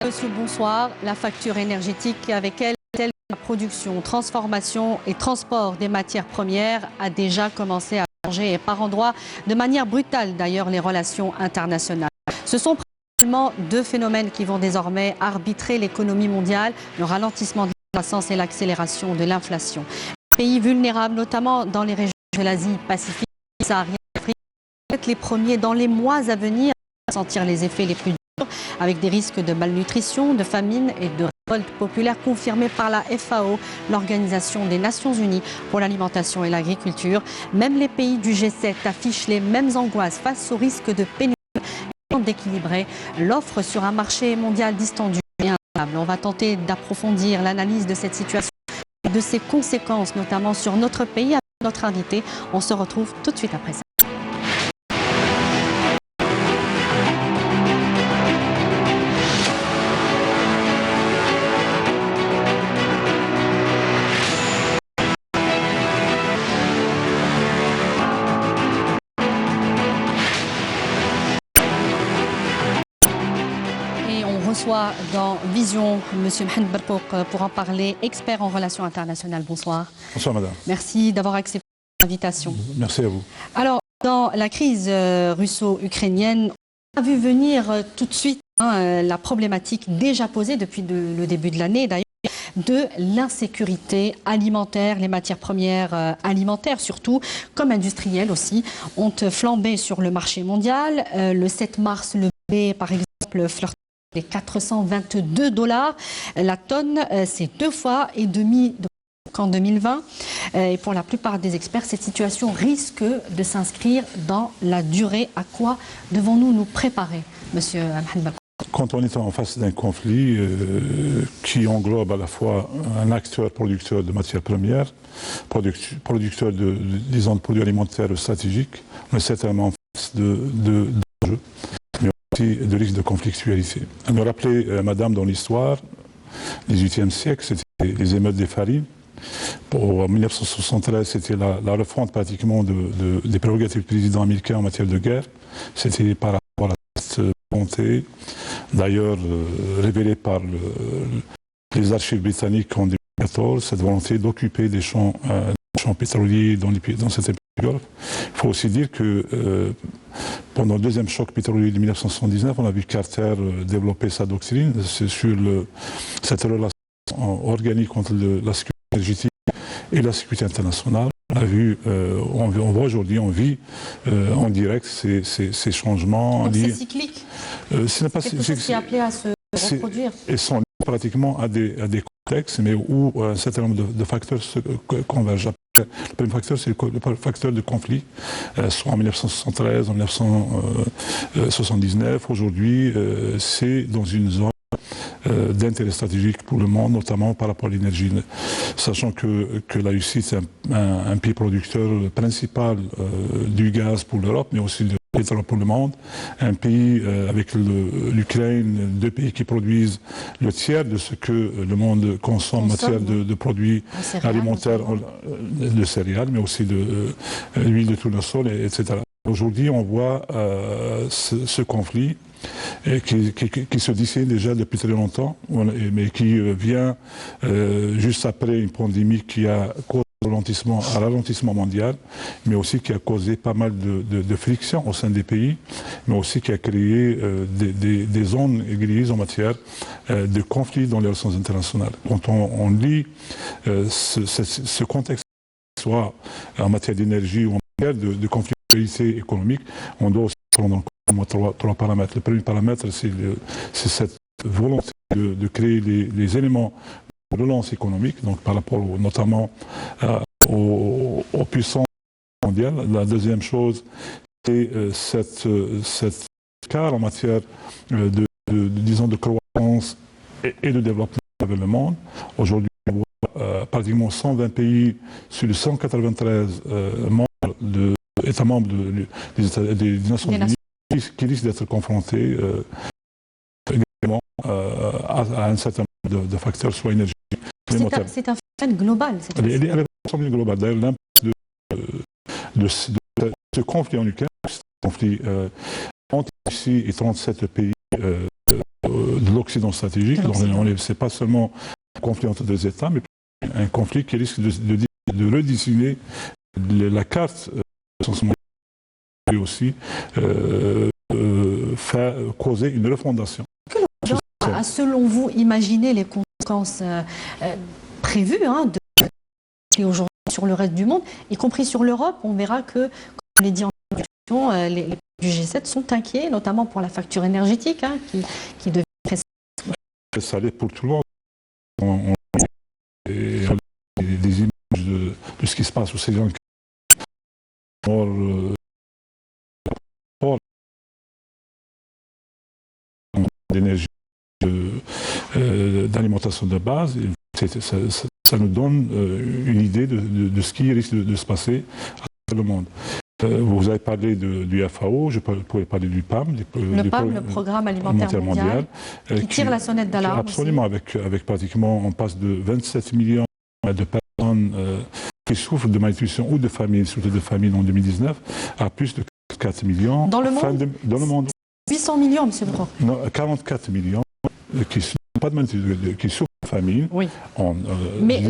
Monsieur, bonsoir. La facture énergétique avec elle, telle que la production, transformation et transport des matières premières a déjà commencé à changer et par endroits de manière brutale d'ailleurs les relations internationales. Ce sont principalement deux phénomènes qui vont désormais arbitrer l'économie mondiale, le ralentissement de la croissance et l'accélération de l'inflation. Les pays vulnérables, notamment dans les régions de l'Asie-Pacifique, saharienne, Afrique, vont être les premiers dans les mois à venir à sentir les effets les plus durs, avec des risques de malnutrition, de famine et de révolte populaire confirmés par la FAO, l'Organisation des Nations Unies pour l'alimentation et l'agriculture. Même les pays du G7 affichent les mêmes angoisses face au risque de pénurie et d'équilibrer l'offre sur un marché mondial distendu et instable. On va tenter d'approfondir l'analyse de cette situation et de ses conséquences, notamment sur notre pays, avec notre invité. On se retrouve tout de suite après ça. Bonsoir dans Vision, M. Mohamed Berkouk pour en parler, expert en relations internationales. Bonsoir. Bonsoir madame. Merci d'avoir accepté l'invitation. Merci à vous. Alors, dans la crise russo-ukrainienne, on a vu venir tout de suite la problématique déjà posée depuis le début de l'année d'ailleurs, de l'insécurité alimentaire. Les matières premières alimentaires surtout, comme industrielles aussi, ont flambé sur le marché mondial. Le 7 mars, le blé par exemple flirtait les 422 $ la tonne, c'est 2,5 fois qu'en 2020. Et pour la plupart des experts, cette situation risque de s'inscrire dans la durée. À quoi devons-nous nous préparer, Monsieur Mohamed? Quand on est en face d'un conflit qui englobe à la fois un acteur producteur de matières premières, producteur de produits alimentaires stratégiques, on est certainement en face d'enjeux, mais aussi de risques de conflictualité. À me rappeler, madame, dans l'histoire, du XVIIIe siècle, c'était les émeutes des farines. En 1973, c'était la refonte pratiquement des prérogatives du président américain en matière de guerre. C'était par rapport à cette volonté, d'ailleurs révélée par les archives britanniques en 2014, cette volonté d'occuper des champs pétroliers dans cette époque du Golfe. Il faut aussi dire que pendant le deuxième choc pétrolier de 1979, on a vu Carter développer sa doctrine sur cette relation organique entre la sécurité énergétique et la sécurité internationale. On a vu, on voit aujourd'hui, on vit en direct ces changements. Donc c'est cyclique. C'est quelque chose qui est appelé à se reproduire. Et sont liés pratiquement à des contextes, mais où un certain nombre de facteurs se convergent. Le premier facteur, c'est le facteur de conflit, soit en 1973, en 1979. Aujourd'hui, c'est dans une zone d'intérêt stratégique pour le monde, notamment par rapport à l'énergie. Sachant que la Russie, c'est un pays producteur principal du gaz pour l'Europe, mais aussi du pétrole pour le monde. Un pays avec l'Ukraine, deux pays qui produisent le tiers de ce que le monde consomme en matière de produits alimentaires, de céréales, mais aussi de l'huile de tournesol, etc. Aujourd'hui, on voit ce conflit qui se dessine déjà depuis très longtemps, mais qui vient juste après une pandémie qui a causé un ralentissement mondial, mais aussi qui a causé pas mal de frictions au sein des pays, mais aussi qui a créé des zones grises en matière de conflits dans les relations internationales. Quand on lit ce contexte, soit en matière d'énergie ou en matière de conflictualité économique, on doit aussi prendre en compte trois paramètres. Le premier paramètre, c'est cette volonté de créer les éléments de relance économique, donc par rapport notamment aux puissances mondiales. La deuxième chose, c'est cette écart en matière disons, de croissance et de développement vers le monde. Aujourd'hui, on voit pratiquement 120 pays sur les 193 États membres des Nations Unies qui risquent d'être confrontés également à un certain nombre de facteurs, soit énergie. C'est un phénomène global. Elle est un phénomène global. D'ailleurs, l'impact de ce conflit en Ukraine, ce conflit entre Russie et 37 pays de l'Occident, incident stratégique. Ce n'est pas seulement un conflit entre deux États, mais un conflit qui risque de redessiner la carte et aussi causer une refondation. Selon vous, imaginez les conséquences prévues aujourd'hui sur le reste du monde, y compris sur l'Europe. On verra que, comme je l'ai dit en introduction, les pays du G7 sont inquiets, notamment pour la facture énergétique qui devient très... Ça l'est pour tout le monde. On a des images de ce qui se passe au Sri Lanka. D'énergie, d'alimentation de base, ça nous donne une idée de ce qui risque de se passer à travers le monde. Vous avez parlé du FAO, je pourrais parler du PAM. Le Programme Alimentaire Mondial, qui tire la sonnette d'alarme. Absolument, avec pratiquement, on passe de 27 millions de personnes qui souffrent de malnutrition ou de famine, surtout de famine en 2019, à plus de 4 millions. Dans le monde, dans le monde. 800 millions, M. Brock. Non, 44 millions qui souffrent de famine. Oui. Mais la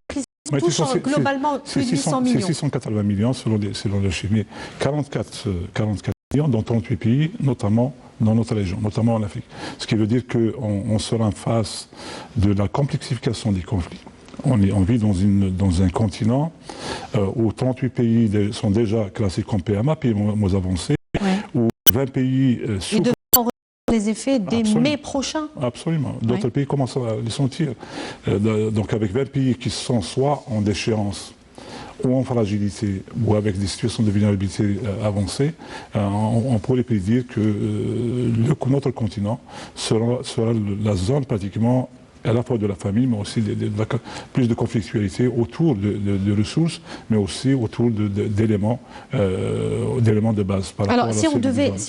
crise touche globalement plus de 800 millions. C'est 680 millions selon le chiffre. Mais 44 millions dans 38 pays, notamment dans notre région, notamment en Afrique. Ce qui veut dire qu'on sera en face de la complexification des conflits. On vit dans un continent où 38 pays sont déjà classés comme PMA, pays moins avancés, où 20 pays souffrent les effets dès mai prochain. Absolument. D'autres pays commencent à les sentir. Donc avec 20 pays qui sont soit en déchéance ou en fragilité ou avec des situations de vulnérabilité avancées, on pourrait prédire que notre continent sera la zone pratiquement à la fois de la famine, mais aussi plus de conflictualité autour de ressources, mais aussi autour d'éléments de base. Alors, si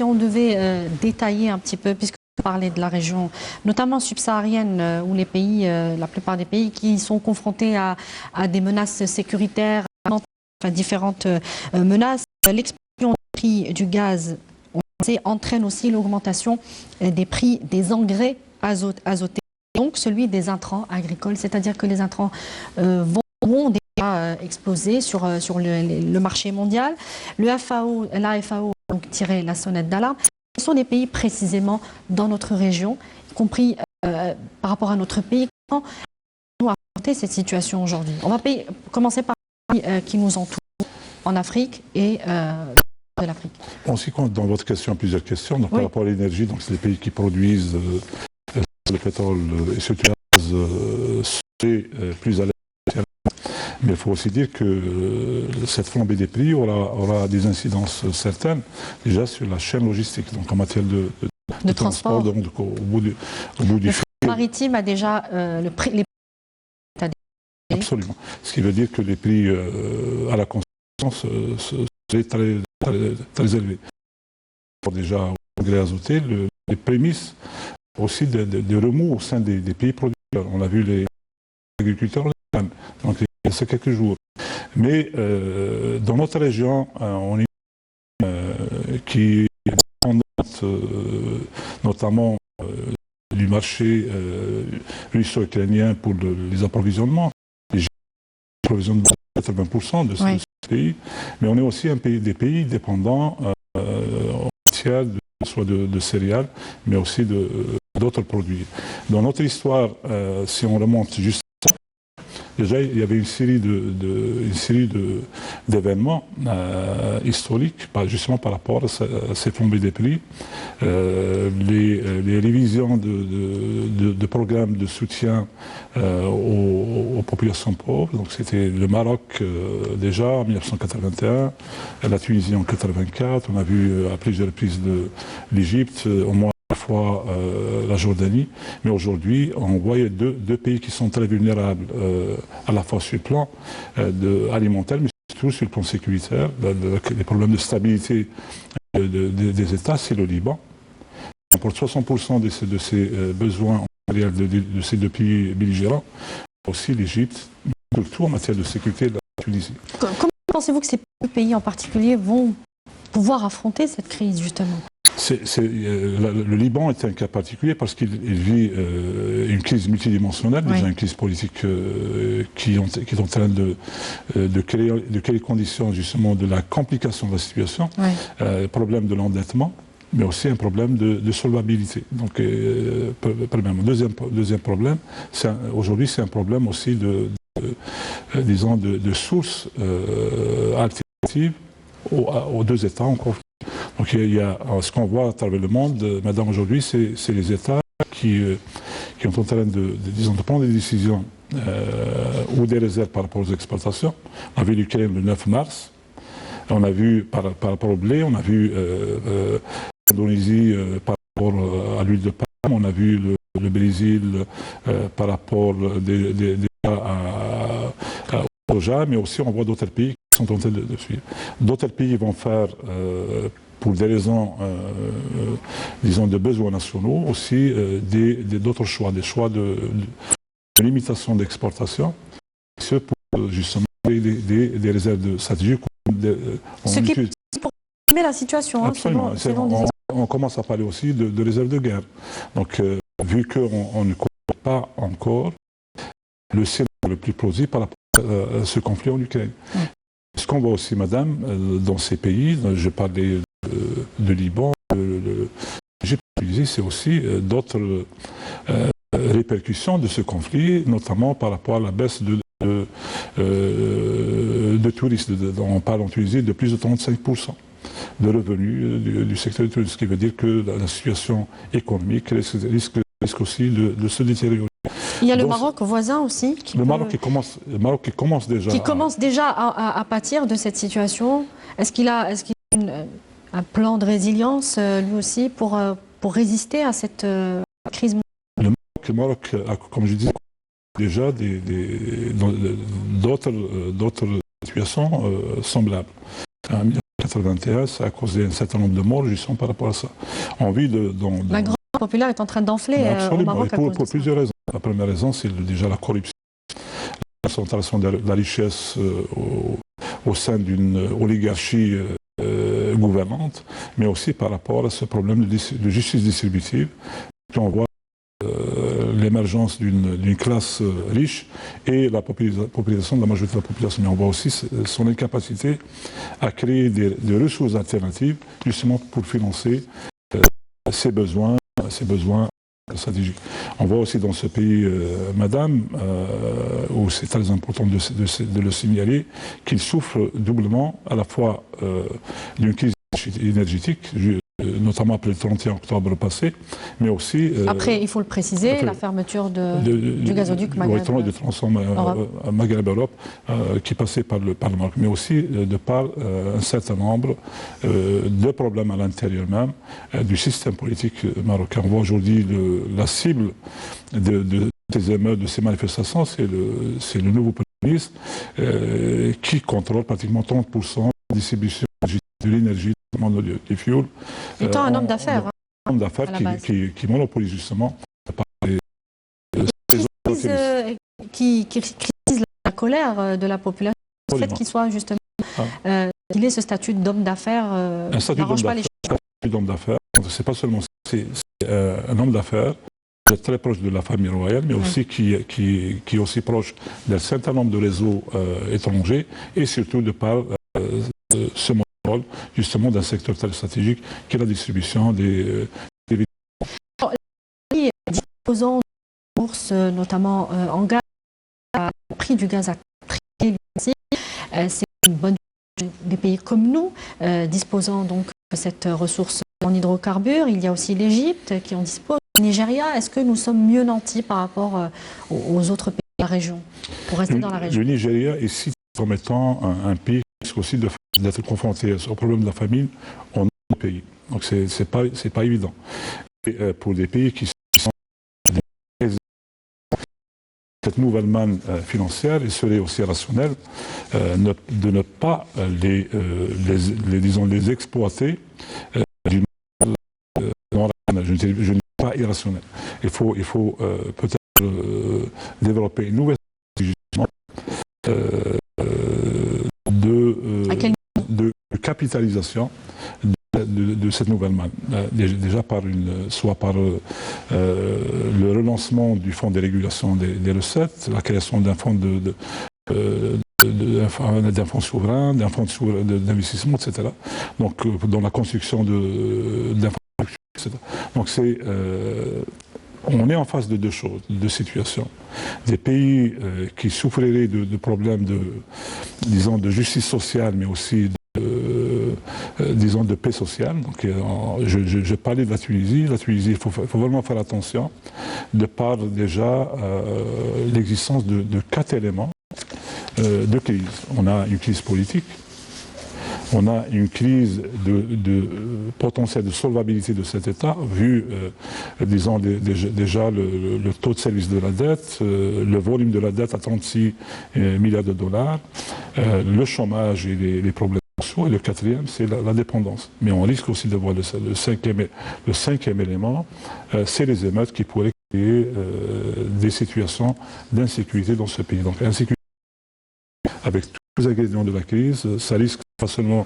on devait détailler un petit peu, puisque vous parlez de la région, notamment subsaharienne, où la plupart des pays qui sont confrontés à des menaces sécuritaires, différentes menaces, l'explosion du prix du gaz entraîne aussi l'augmentation des prix des engrais azotés. Donc celui des intrants agricoles, c'est-à-dire que les intrants vont déjà exploser sur le marché mondial. La FAO a donc tiré la sonnette d'alarme. Ce sont des pays précisément dans notre région, y compris par rapport à notre pays. Comment nous affronter cette situation aujourd'hui? On va commencer par les pays qui nous entourent en Afrique et de l'Afrique. En ce qui compte dans votre question, plusieurs questions. Donc, par rapport à l'énergie, c'est les pays qui produisent le pétrole et surtout le gaz plus à l'aise. Mais il faut aussi dire que cette flambée des prix aura des incidences certaines déjà sur la chaîne logistique, donc en matière de transport. Donc au bout du fil maritime a déjà les prix. Absolument. Ce qui veut dire que les prix à la consommation seraient très élevés. Déjà au gré azoté, les prémices aussi de remous au sein des pays producteurs. On a vu les agriculteurs, donc il y a quelques jours. Mais dans notre région, on est qui est dépendante notamment du marché russo-ukrainien pour les approvisionnements. Les approvisionnements de 80% de ce pays. Mais on est aussi des pays dépendants en matière soit de céréales, mais aussi d'autres produits. Dans notre histoire, si on remonte juste à ça, déjà il y avait une série d'événements historiques, justement par rapport à ces flambées des prix, les révisions de programmes de soutien aux populations pauvres. Donc c'était le Maroc déjà en 1981, la Tunisie en 1984, on a vu à plusieurs reprises l'Égypte, au moins fois la Jordanie, mais aujourd'hui on voit deux pays qui sont très vulnérables à la fois sur le plan alimentaire, mais surtout sur le plan sécuritaire. Les problèmes de stabilité des États, c'est le Liban. Pour 60% de ces besoins de ces deux pays belligérants, aussi l'Égypte, surtout en matière de sécurité de la Tunisie. Comment pensez-vous que ces pays en particulier vont pouvoir affronter cette crise justement ? Le Liban est un cas particulier parce qu'il vit une crise multidimensionnelle, Oui. déjà une crise politique qui est en train de créer les conditions justement de la complication de la situation, Oui. problème de l'endettement, mais aussi un problème de solvabilité. Donc, premièrement. Deuxième problème, aujourd'hui c'est un problème aussi disons de sources alternatives aux deux États en conflit. Donc il y a ce qu'on voit à travers le monde, madame, aujourd'hui, c'est les États qui sont en train disons, de prendre des décisions ou des réserves par rapport aux exportations. On a vu l'Ukraine le 9 mars, on a vu par rapport au blé, on a vu l'Indonésie par rapport à l'huile de palme, on a vu le Brésil par rapport au soja, mais aussi on voit d'autres pays qui sont en train de suivre. D'autres pays vont faire, pour des raisons, disons, de besoins nationaux, aussi d'autres choix, des choix de limitation d'exportation, ce pour justement des réserves stratégiques. Ce qui est pour calmer la situation, hein, on commence à parler aussi de réserves de guerre. Donc, vu qu'on ne connaît pas encore le scénario le plus plausible par rapport à ce conflit en Ukraine. Oui. Ce qu'on voit aussi, madame, dans ces pays, je parlais de Liban, j'ai utilisé, c'est aussi d'autres répercussions de ce conflit, notamment par rapport à la baisse de touristes. On parle en Tunisie de plus de 35% de revenus du secteur du tourisme, ce qui veut dire que la situation économique risque aussi de se détériorer. Il y a le Maroc voisin aussi. Maroc qui commence déjà. Qui commence déjà à pâtir de cette situation. Est-ce qu'il a un plan de résilience, lui aussi, pour résister à cette crise mondiale? Le Maroc a, comme je disais, déjà d'autres situations semblables. En 1981, ça a causé un certain nombre de morts justement par rapport à ça. La grande populaire est en train d'enfler au Maroc pour plusieurs raisons. La première raison, c'est déjà la corruption, la concentration de la richesse au sein d'une oligarchie gouvernante, mais aussi par rapport à ce problème de justice distributive. On voit l'émergence d'une classe riche et la population de la majorité de la population. Mais on voit aussi son incapacité à créer des ressources alternatives, justement pour financer ses besoins stratégiques. On voit aussi dans ce pays, madame, où c'est très important de le signaler, qu'il souffre doublement à la fois d'une crise énergétique, notamment après le 31 octobre passé, mais aussi... après, il faut le préciser, la fermeture du gazoduc Maghreb-Europe, qui passait par le Maroc, mais aussi de par un certain nombre de problèmes à l'intérieur même du système politique marocain. On voit aujourd'hui la cible de ces émeutes, de ces manifestations, c'est le nouveau Premier ministre qui contrôle pratiquement 30% de la distribution de l'énergie, du fuel. Étant un homme d'affaires. Un homme d'affaires qui monopolise justement qui crise la colère de la population. Le fait qu'il soit justement qu'il ait ce statut d'homme d'affaires n'arrange pas les choses. Un statut d'homme d'affaires, c'est pas seulement c'est un homme d'affaires très proche de la famille royale, mais aussi qui est aussi proche d'un certain nombre de réseaux étrangers et surtout de par ce monopole justement d'un secteur très stratégique qui est la distribution des disposant de bourses, notamment en gaz, le prix du gaz a triplé aussi. C'est une bonne des pays comme nous, disposant donc de cette ressource en hydrocarbures. Il y a aussi l'Égypte qui en dispose. Le Nigeria, est-ce que nous sommes mieux nantis par rapport aux autres pays de la région, pour rester dans la région? Le Nigeria est cité comme étant un pays qui risque aussi d'être confronté au problème de la famine en autre pays. Donc c'est pas évident. Et, pour des pays qui sont cette nouvelle manne financière, il serait aussi rationnel de ne pas les exploiter d'une manière rationnelle. Je ne dis pas irrationnel. Il faut peut-être développer une nouvelle stratégie de capitalisation de cette nouvelle manne. Déjà soit par le relancement du fonds de régulation des recettes, la création d'un fonds d'un fonds souverain, d'un fonds d'investissement, etc. Donc, dans la construction d'infrastructures, etc. Donc, on est en face de deux choses, de deux situations. Des pays qui souffriraient de problèmes disons, de justice sociale, mais aussi disons, de paix sociale. Donc, je parlais de la Tunisie. La Tunisie, il faut vraiment faire attention, de par déjà l'existence de 4 éléments de crise. On a une crise politique, on a une crise de potentiel de solvabilité de cet État, vu, disons, déjà le taux de service de la dette, le volume de la dette à 36 milliards de dollars, le chômage et les problèmes sociaux, et le quatrième, c'est la dépendance. Mais on risque aussi de voir le cinquième élément, c'est les émeutes qui pourraient créer des situations d'insécurité dans ce pays. Donc, insécurité avec tous les ingrédients de la crise, ça risque pas seulement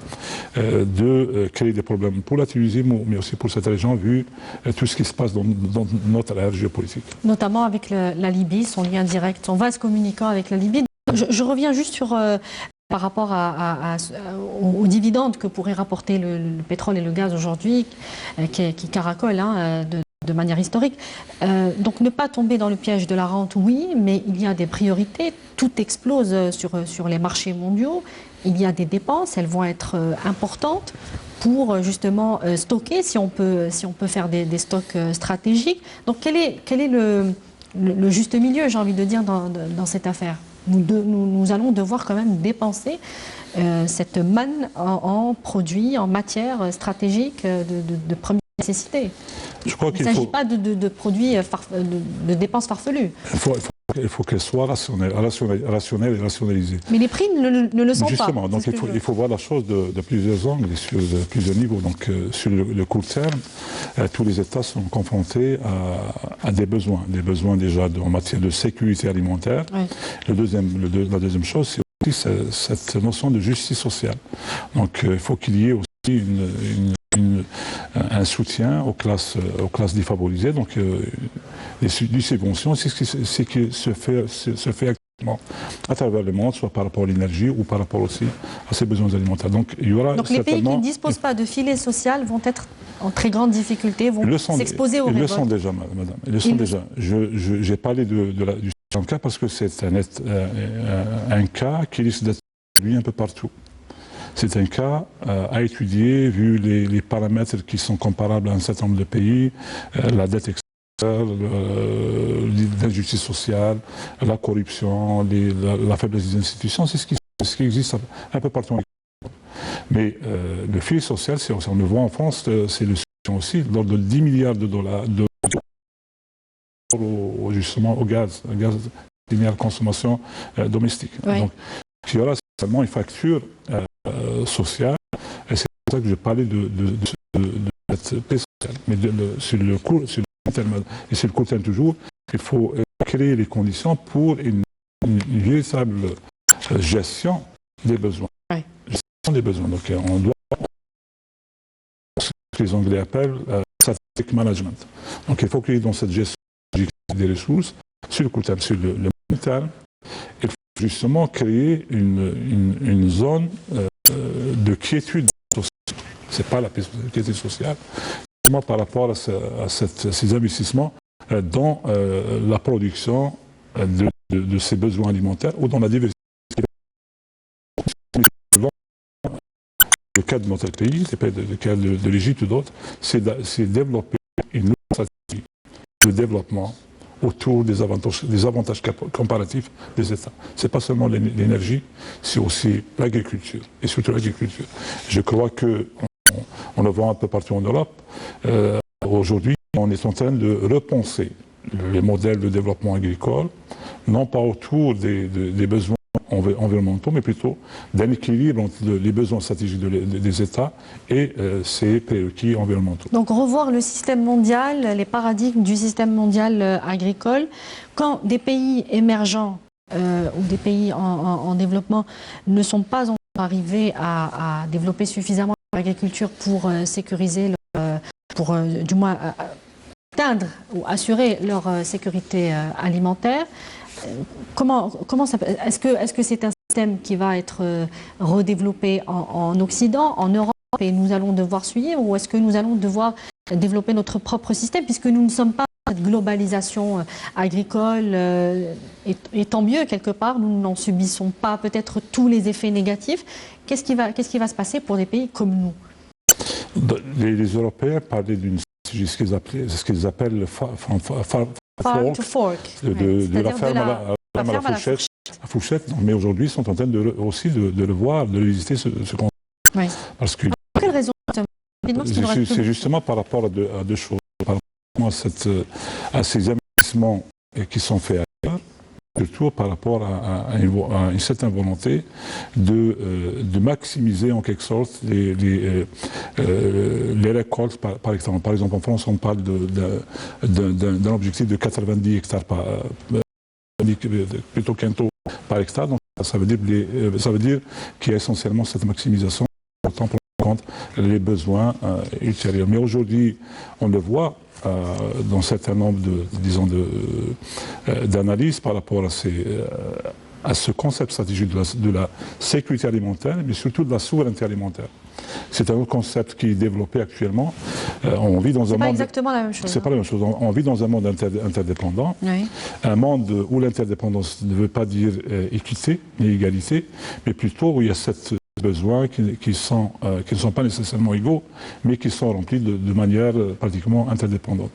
de créer des problèmes pour la Tunisie, mais aussi pour cette région, vu tout ce qui se passe dans notre ère géopolitique. Notamment avec la Libye, son lien direct, son vaste communicant avec la Libye. Je reviens juste sur, par rapport aux dividendes que pourrait rapporter le pétrole et le gaz aujourd'hui, qui caracolent de manière historique. Donc ne pas tomber dans le piège de la rente, oui, mais il y a des priorités. Tout explose sur les marchés mondiaux. Il y a des dépenses, elles vont être importantes pour justement stocker, si on peut faire des stocks stratégiques. Donc quel est le juste milieu, j'ai envie de dire, dans cette affaire? Nous allons devoir quand même dépenser cette manne en produits, en matières stratégiques de première nécessité. Je crois Il ne s'agit pas de produits, de dépenses farfelues. Il faut qu'elles soient rationnelles et rationalisées. Mais les prix ne le sont pas. Justement, donc il faut voir la chose de plusieurs angles et sur plusieurs niveaux. Donc sur le court terme, tous les États sont confrontés à des besoins déjà en matière de sécurité alimentaire. Oui. La deuxième chose, c'est aussi cette notion de justice sociale. Donc il faut qu'il y ait aussi un soutien aux classes défavorisées, donc des subventions, c'est ce qui se fait actuellement à travers le monde, soit par rapport à l'énergie ou par rapport aussi à ses besoins alimentaires. Donc les pays qui ne disposent pas de filet social vont être en très grande difficulté, vont s'exposer aux révoltes. Ils le sont déjà, madame. Ils le sont déjà. J'ai parlé du cas parce que c'est un cas qui risque d'être lui un peu partout. C'est un cas à étudier, vu les paramètres qui sont comparables à un certain nombre de pays, la dette extérieure, l'injustice sociale, la corruption, la faiblesse des institutions, c'est ce qui existe un peu partout. Mais le filet social, on le voit en France, c'est le soutien aussi, de l'ordre de 10 milliards de dollars justement au gaz destiné à la consommation domestique. Oui. Donc, il y aura seulement une facture sociale, et c'est pour ça que je parlais de cette paix sociale. Mais sur le court terme, et sur le court terme toujours, il faut créer les conditions pour une véritable gestion des besoins. Oui. Gestion des besoins. Donc on doit, ce que les Anglais appellent strategic management. Donc il faut qu'il y ait dans cette gestion des ressources, sur le court terme, sur le long terme, il faut justement créer une zone de quiétude sociale. Ce n'est pas la quiétude sociale, justement par rapport à ces investissements dans la production de ces besoins alimentaires ou dans la diversité. Le cas de notre pays, le cas de l'Égypte ou d'autres, c'est développer une nouvelle stratégie de développement autour des avantages comparatifs des États. Ce n'est pas seulement l'énergie, c'est aussi l'agriculture, et surtout l'agriculture. Je crois qu'on le voit un peu partout en Europe. Aujourd'hui, on est en train de repenser les modèles de développement agricole, non pas autour des besoins environnementaux, mais plutôt d'un équilibre entre les besoins stratégiques des États et ces prérequis environnementaux. Donc revoir le système mondial, les paradigmes du système mondial agricole, quand des pays émergents ou des pays en développement ne sont pas encore arrivés à développer suffisamment l'agriculture pour sécuriser, pour du moins atteindre ou assurer leur sécurité alimentaire. Comment ça, est-ce que c'est un système qui va être redéveloppé en Occident, en Europe, et nous allons devoir suivre, ou est-ce que nous allons devoir développer notre propre système, puisque nous ne sommes pas dans cette globalisation agricole, et tant mieux quelque part, nous n'en subissons pas peut-être tous les effets négatifs. Qu'est-ce qui va se passer pour des pays comme nous? Les Européens parlaient d'une stratégie, ce qu'ils appellent le farm to fork, de la ferme à la fourchette. Mais aujourd'hui, ils sont en train aussi de le voir, de visiter ce concept. Oui. Parce que pour quelle raison? C'est justement par rapport à deux choses. Par rapport à ces investissements qui sont faits ailleurs, surtout par rapport à une certaine volonté de maximiser en quelque sorte les récoltes par hectare. Par exemple, en France, on parle d'un objectif de 90 hectares plutôt qu'un taux par hectare. Donc, ça veut dire qu'il y a essentiellement cette maximisation pour prendre en compte les besoins ultérieurs. Mais aujourd'hui, on le voit dans un certain nombre d'analyses par rapport à ce concept stratégique de la sécurité alimentaire, mais surtout de la souveraineté alimentaire. C'est un autre concept qui est développé actuellement. On vit dans un monde. C'est pas exactement la même chose. C'est pas la même chose. On vit dans un monde interdépendant. Oui. Un monde où l'interdépendance ne veut pas dire équité ni égalité, mais plutôt où il y a cette besoins qui ne sont pas nécessairement égaux, mais qui sont remplis de manière pratiquement interdépendante.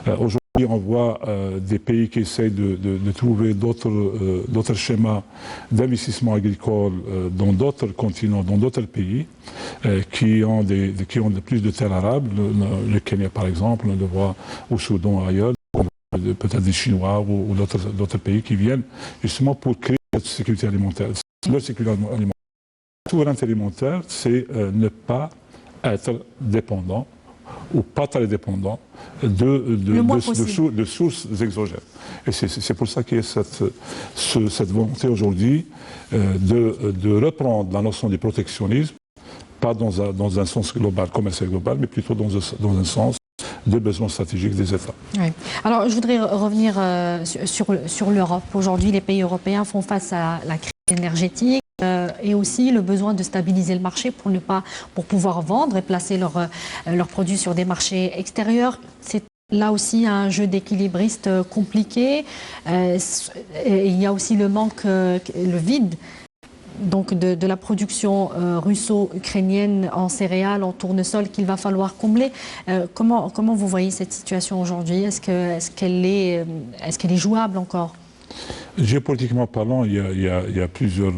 Aujourd'hui, on voit des pays qui essayent de trouver d'autres schémas d'investissement agricole dans d'autres continents, dans d'autres pays, qui ont plus de terres arables. Le Kenya, par exemple, on le voit au Soudan, ailleurs, peut-être des Chinois ou d'autres pays qui viennent justement pour créer cette sécurité alimentaire. Leur sécurité alimentaire. La souveraineté alimentaire, c'est ne pas être dépendant ou pas très dépendant de sources exogènes. Et c'est pour ça qu'il y a cette volonté aujourd'hui de reprendre la notion du protectionnisme, pas dans un sens global, commercial global, mais plutôt dans un sens de besoins stratégiques des États. Oui. Alors, je voudrais revenir sur l'Europe. Aujourd'hui, les pays européens font face à la crise énergétique et aussi le besoin de stabiliser le marché pour pouvoir vendre et placer leurs produits sur des marchés extérieurs. C'est là aussi un jeu d'équilibriste compliqué. Il y a aussi le manque, le vide donc de la production russo-ukrainienne en céréales, en tournesol qu'il va falloir combler. Comment vous voyez cette situation aujourd'hui? Est-ce qu'elle est jouable encore? Géopolitiquement parlant, il y a plusieurs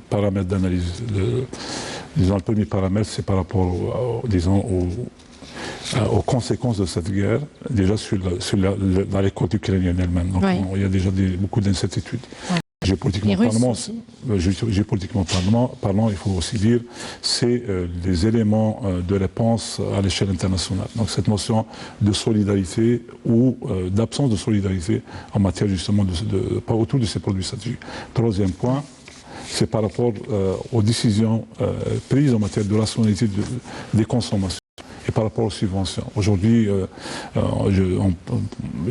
paramètres d'analyse. Disons, le premier paramètre, c'est par rapport aux conséquences de cette guerre, déjà dans les côtes ukrainiennes elles-mêmes. Donc, oui. Il y a déjà beaucoup d'incertitudes. Oui. Géopolitiquement parlant, il faut aussi dire, c'est les éléments de réponse à l'échelle internationale. Donc cette notion de solidarité ou d'absence de solidarité en matière justement pas autour de ces produits stratégiques. Troisième point, c'est par rapport aux décisions prises en matière de rationalité des consommations. Et par rapport aux subventions. Aujourd'hui, il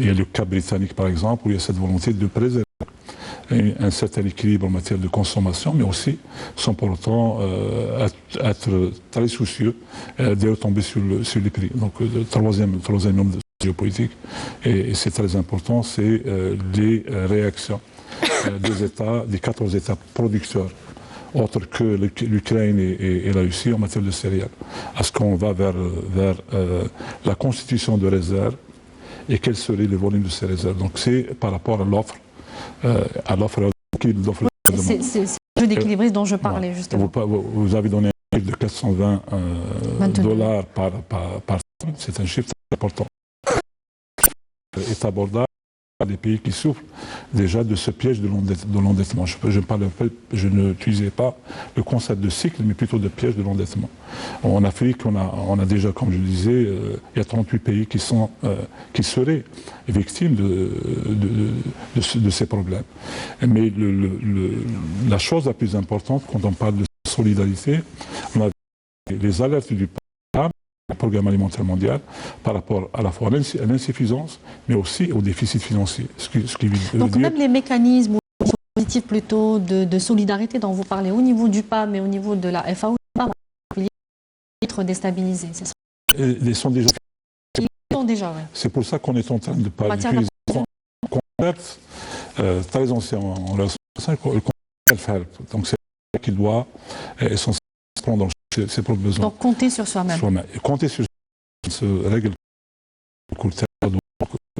y a le cas britannique par exemple, où il y a cette volonté de préserver un certain équilibre en matière de consommation, mais aussi sans pour autant être très soucieux de retomber sur les prix. Donc le troisième nombre de géopolitique, et c'est très important, c'est les réactions des 14 États producteurs, autres que l'Ukraine et la Russie en matière de céréales. Est-ce qu'on va vers la constitution de réserves et quel serait le volume de ces réserves? Donc c'est par rapport à l'offre. C'est le jeu d'équilibriste dont je parlais justement. Vous avez donné un chiffre de 420 $ par tonne, c'est un chiffre très important. Est abordable par des pays qui souffrent déjà de ce piège de l'endettement. Je n'utilisais pas le concept de cycle, mais plutôt de piège de l'endettement. En Afrique, on a déjà, comme je le disais, il y a 38 pays qui seraient victimes de ces problèmes. Mais la chose la plus importante quand on parle de solidarité, on a les alertes du Programme alimentaire mondial par rapport à la fois à l'insuffisance, mais aussi au déficit financier. Ce qui veut Donc dire... même les mécanismes ou dispositifs plutôt de solidarité dont vous parlez au niveau du PAM et au niveau de la FAO, être déstabilisés. Ils sont déjà... Ouais. C'est pour ça qu'on est en train de parler d'un concept très ancien en relation, le concept self-help. Donc c'est ça qui doit essentiellement prendre ses propres besoins. Donc compter sur soi-même. Compter sur ce règle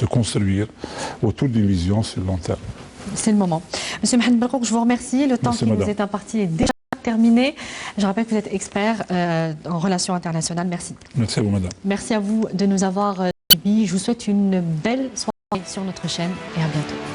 de construire autour d'une vision sur le long terme. C'est le moment. Monsieur Mohamed Belrouk, je vous remercie. Le temps qui nous est imparti est déjà terminé. Je rappelle que vous êtes expert en relations internationales. Merci. Merci à vous, madame. Merci à vous de nous avoir suivis. Je vous souhaite une belle soirée sur notre chaîne et à bientôt.